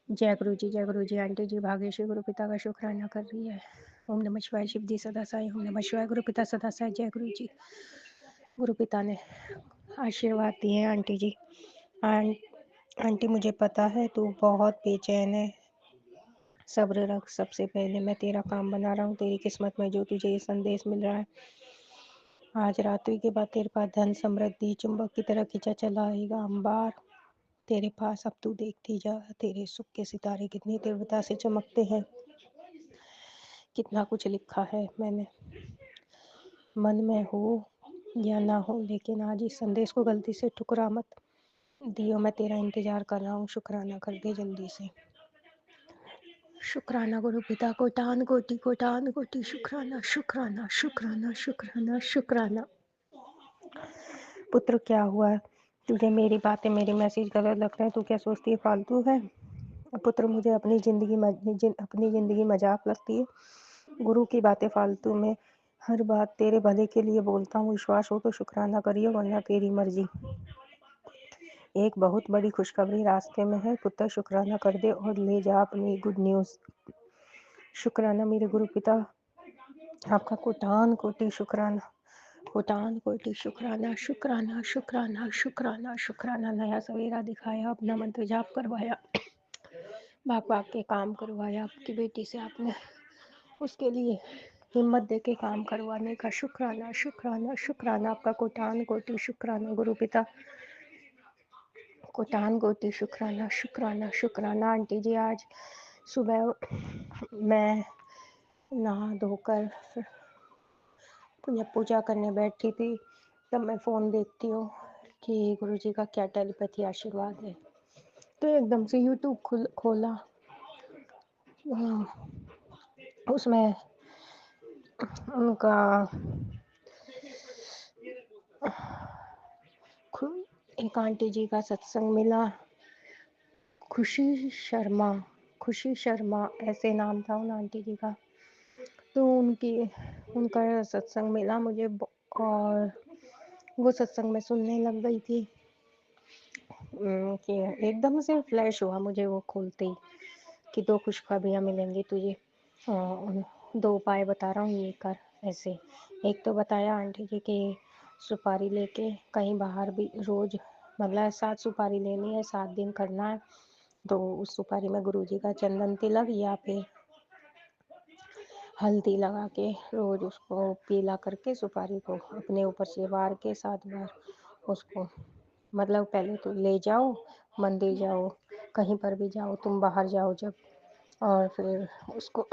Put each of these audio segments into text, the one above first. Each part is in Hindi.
जय गुरु जी। आंटी जी भाग्यश्री गुरु पिता का शुक्राना कर रही है। ओम नमः शिवाय। शिव जी सदा साई। ओम नमः शिवाय। गुरु पिता सदा साई। जय गुरु जी। गुरु पिता ने आशीर्वाद दिए आंटी जी। आं, आंटी मुझे पता है तू बहुत बेचैन है, सब्र रख। सबसे पहले मैं तेरा काम बना रहा हूँ। तेरी किस्मत में जो तुझे ये संदेश मिल रहा है, आज रात्रि के बाद तेरे पास धन समृद्धि चुंबक की तरह खींचा चला आएगा। अंबार तेरे पास। अब तू देखती जा, तेरे सुख के सितारे कितनी तीव्रता से चमकते हैं। कितना कुछ लिखा है मैंने, मन में हो या ना हो, लेकिन आज इस संदेश को गलती से ठुकरा मत। दियो, मैं तेरा इंतजार कर रहा हूँ। शुक्राना कर दे जल्दी से। शुक्राना गुरु पिता। कोटान कोटि शुक्राना शुक्राना शुक्राना शुक्राना शुक्राना। पुत्र क्या हुआ? तुझे मेरी बातें, मेरे मैसेज गलत लगते हैं? तू क्या सोचती है फालतू है? पुत्र, मुझे अपनी जिंदगी मजाक लगती है। गुरु की बातें फालतू में, हर बात तेरे भले के लिए बोलता हूँ। विश्वास हो तो शुक्राना करियो, वरना तेरी मर्जी। एक बहुत बड़ी खुशखबरी रास्ते में है पुत्र, शुक्राना कर दे और ले जा अपनी गुड न्यूज़। शुक्राना मेरे गुरु पिता, आपका कोटान कोटि शुक्राना। कोटान कोटि शुक्राना शुक्राना शुक्राना शुक्राना शुक्राना। नया सवेरा दिखाया, अपना मंत्र जाप करवाया, भाग भाग के काम करवाया आपकी बेटी से। आपने उसके लिए हिम्मत दे के काम करवाने का शुक्राना शुक्राना शुक्राना। आपका कोटान कोटि शुक्राना गुरु पिता। कोटान कोटि शुक्राना शुक्राना शुक्राना। आंटी जी आज सुबह मैं नहा धोकर जब पूजा करने बैठी थी, तब मैं फ़ोन देखती हूँ कि गुरुजी का क्या टेलीपैथी आशीर्वाद है। तो एकदम से यूट्यूब खोला, उसमें उनका एक आंटी जी का सत्संग मिला, खुशी शर्मा ऐसे नाम था उन आंटी जी का। तो उनका सत्संग मिला मुझे, और वो सत्संग में सुनने लग गई थी कि एकदम से फ्लैश हुआ मुझे वो खोलते ही कि 2 खुशखबरियाँ मिलेंगी तुझे। अ, 2 उपाय बता रहा हूँ, ये कर ऐसे। एक तो बताया आंटी जी कि सुपारी लेके कहीं बाहर भी रोज़, मतलब 7 सुपारी लेनी है, 7 दिन करना है। तो उस सुपारी में गुरुजी का चंदन तिलक या फिर हल्दी लगा के रोज़ उसको पीला करके सुपारी को अपने ऊपर से वार के 7 बार उसको, मतलब पहले तो ले जाओ, मंदिर जाओ, कहीं पर भी जाओ, तुम बाहर जाओ जब, और फिर उसको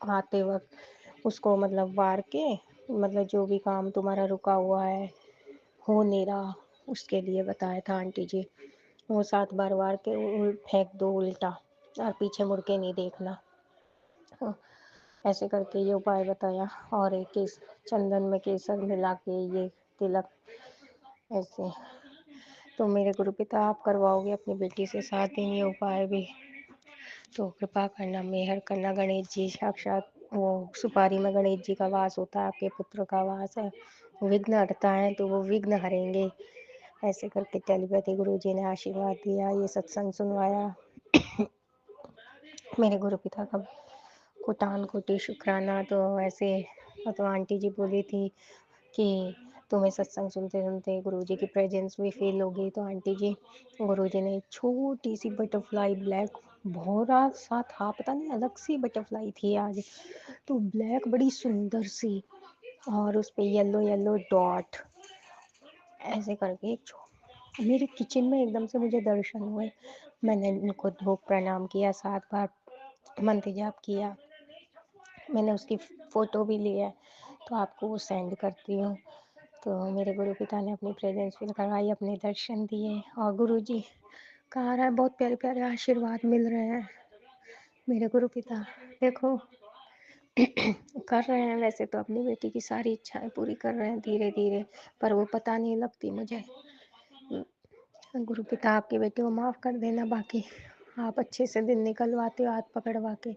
आते वक्त उसको मतलब वार के, मतलब जो भी काम तुम्हारा रुका हुआ है, हो नहीं रहा, उसके लिए बताया था आंटी जी। वो 7 बार वार के फेंक दो उल्टा, और पीछे मुड़ के नहीं देखना। ऐसे करके ये उपाय बताया। और एक चंदन में केसर मिला के ये तिलक ऐसे। तो मेरे गुरु पिता आप करवाओगे अपनी बेटी से 7 दिन ये उपाय भी, तो कृपा करना, मेहर करना। गणेश जी साक्षात, वो सुपारी में गणेश जी का वास होता है, आपके पुत्र का वास है, विघ्न हटता है तो वो विघ्न हरेंगे। ऐसे करके टेलीपैथी गुरु जी ने आशीर्वाद दिया, ये सत्संग सुनवाया। मेरे गुरु पिता का कोटान कोटि शुक्राना। तो ऐसे तो आंटी जी बोली थी कि तुम्हें सत्संग सुनते सुनते गुरुजी की प्रेजेंस भी फील होगी। तो आंटी जी, गुरुजी ने छोटी सी बटरफ्लाई, ब्लैक भौरा सा था, पता नहीं अलग सी बटरफ्लाई थी आज, तो ब्लैक बड़ी सुंदर सी, और उस पे येलो येलो डॉट ऐसे करके मेरे किचन में एकदम से मुझे दर्शन हुए। मैंने उनको धूप प्रणाम किया, 7 बार मंत्र जाप किया। मैंने उसकी फ़ोटो भी ली है, तो आपको वो सेंड करती हूँ। तो मेरे गुरु पिता ने अपनी प्रेजेंस फील करवाई, अपने दर्शन दिए, और गुरुजी का आ रहा है, बहुत प्यारे प्यारे आशीर्वाद मिल रहे हैं। मेरे गुरु पिता देखो कर रहे हैं, वैसे तो अपनी बेटी की सारी इच्छाएं पूरी कर रहे हैं धीरे धीरे, पर वो पता नहीं लगती मुझे। गुरु पिता आपकी बेटी को माफ़ कर देना, बाकी आप अच्छे से दिन निकलवाते हो हाथ पकड़वा के।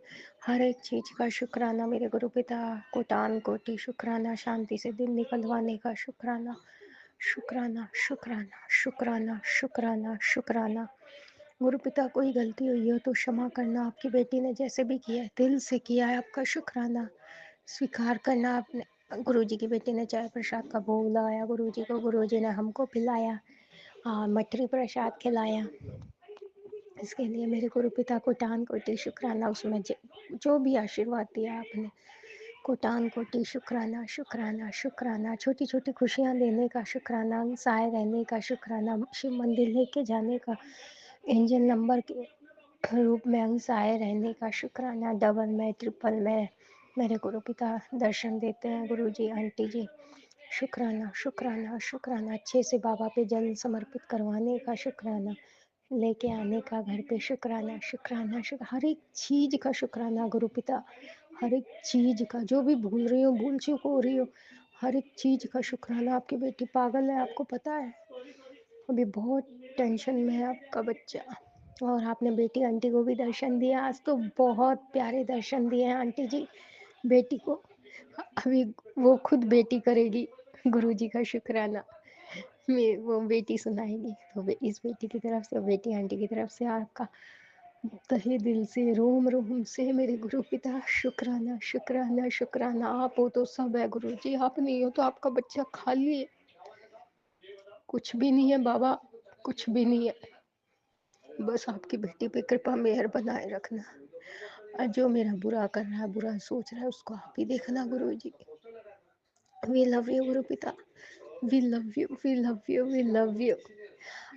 हर एक चीज़ का शुक्राना मेरे गुरु पिता, कोटान कोटि शुक्राना। शांति से दिन निकलवाने का शुक्राना शुक्राना शुक्राना शुक्राना शुक्राना शुक्राना। गुरु पिता कोई गलती हुई हो तो क्षमा करना, आपकी बेटी ने जैसे भी किया है दिल से किया है, आपका शुक्राना स्वीकार करना। आपने गुरुजी की बेटी ने चाय प्रसाद का भोग लगाया गुरुजी को, गुरुजी ने हमको पिलाया, मठरी प्रसाद खिलाया। इसके लिए मेरे गुरु पिता को कोटान कोटि शुक्राना, उसमें जो भी आशीर्वाद दिया आपने, कोटान कोटि शुक्राना शुक्राना शुक्राना। छोटी छोटी खुशियाँ देने का शुक्राना, सहाय रहने का शुक्राना, शिव मंदिर लेके जाने का, एंजल नंबर के रूप में अंग सहाय रहने का शुक्राना। डबल में ट्रिपल में मेरे गुरु पिता दर्शन देते हैं। गुरु जी आंटी जी शुक्राना शुक्राना शुक्राना। अच्छे से बाबा पे जल समर्पित करवाने का शुक्राना, लेके आने का घर पे शुक्राना शुक्राना हर एक चीज का शुक्राना गुरु पिता, हर एक चीज का, जो भी भूल रही हो, भूल चूक हो रही हो, हर एक चीज का शुक्राना। आपकी बेटी पागल है, आपको पता है, अभी बहुत टेंशन में है आपका बच्चा। और आपने बेटी आंटी को भी दर्शन दिया, आज तो बहुत प्यारे दर्शन दिए हैं आंटी जी बेटी को। अभी वो खुद बेटी करेगी गुरुजी का शुक्राना, वो बेटी सुनाएगी। तो इस बेटी की तरफ से, बेटी आंटी की तरफ से आपका तहे दिल से, रोम रोम से मेरे गुरु पिता शुक्राना शुक्राना शुक्राना। आप हो तो सब है गुरु जी, आप नहीं हो तो आपका बच्चा खाली है, कुछ भी नहीं है बाबा, कुछ भी नहीं है। बस आपकी बेटी पे कृपा मेहर बनाए रखना, और जो मेरा बुरा कर रहा है, बुरा सोच रहा है, उसको आप ही देखना गुरु जी। वी लव यू गुरु पिता, we love you, we love you, we love you.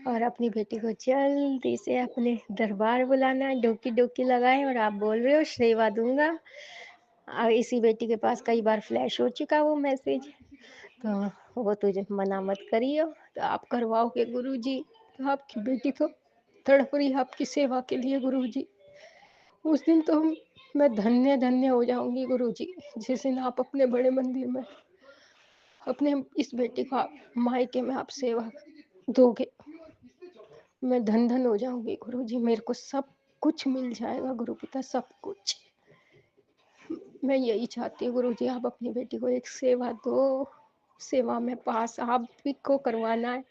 और अपनी बेटी को जल्दी से अपने दरबार बुलाना, डोकी डोकी लगाए, और आप बोल रहे हो सेवा दूंगा। और इसी बेटी के पास कई बार फ्लैश हो चुका वो मैसेज, तो वो तुझे मना मत करियो, तो आप करवाओगे गुरु जी। तो आपकी बेटी तो तड़प रही है आपकी सेवा के लिए गुरु जी। उस दिन तो मैं धन्य धन्य हो जाऊंगी गुरु जी, जिस दिन आप अपने बड़े मंदिर में अपने इस बेटी को मायके में आप सेवा दोगे, मैं धन धन हो जाऊंगी गुरु जी। मेरे को सब कुछ मिल जाएगा गुरु पिता, सब कुछ। मैं यही चाहती हूँ गुरु जी, आप अपनी बेटी को एक सेवा दो, सेवा में पास आप भी को करवाना है,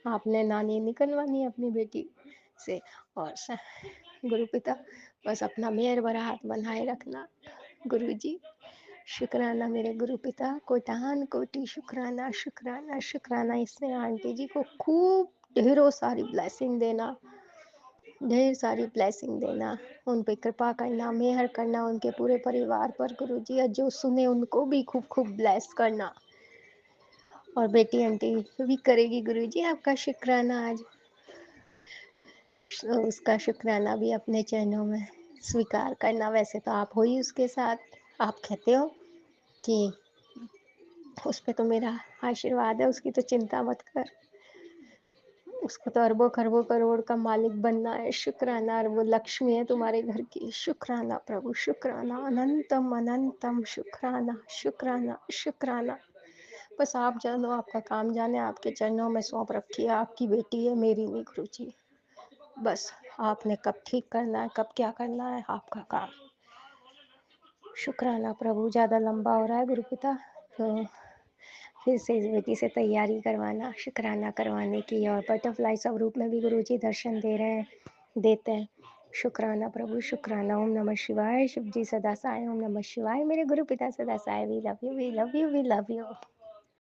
आपने नानी निकलवानी है अपनी बेटी से। और गुरु पिता बस अपना मेहर भरा हाथ बनाए रखना गुरु जी। शुक्राना मेरे गुरु पिता, कोटान कोटि शुक्राना शुक्राना शुक्राना। इसने आंटी जी को खूब ढेरों सारी ब्लेसिंग देना, ढेर सारी ब्लेसिंग देना, उन पे कृपा करना, मेहर करना उनके पूरे परिवार पर गुरु जी, और जो सुने उनको भी खूब खूब ब्लेस करना। और बेटी आंटी भी करेगी गुरु जी आपका शुक्राना आज, तो उसका शुक्राना भी अपने चरणों में स्वीकार करना। वैसे तो आप हो ही उसके साथ, आप कहते हो कि उस पे तो मेरा आशीर्वाद है, उसकी तो चिंता मत कर, उसको तो अरबों खरबों करोड़ का मालिक बनना है। शुक्राना, और वो लक्ष्मी है तुम्हारे घर की। शुक्राना प्रभु, शुक्राना, अनंतम अनंतम शुक्राना शुक्राना शुक्राना। बस आप जानो, आपका काम जाने, आपके चरणों में सौंप रखी है। आपकी बेटी है, मेरी नहीं गुरु जी। बस आपने कब ठीक करना है, कब क्या करना है, आपका काम। शुक्राना प्रभु। ज़्यादा लंबा हो रहा है गुरु पिता, तो फिर से इस बेटी से तैयारी करवाना शुक्राना करवाने की। और बटरफ्लाई स्वरूप में भी गुरु जी दर्शन दे रहे हैं, देते हैं। शुक्राना प्रभु, शुक्राना। ओम नमः शिवाय। शिव जी सदा साय। ओम नमः शिवाय। मेरे गुरु पिता सदा साय। We love you, we love you, we love you.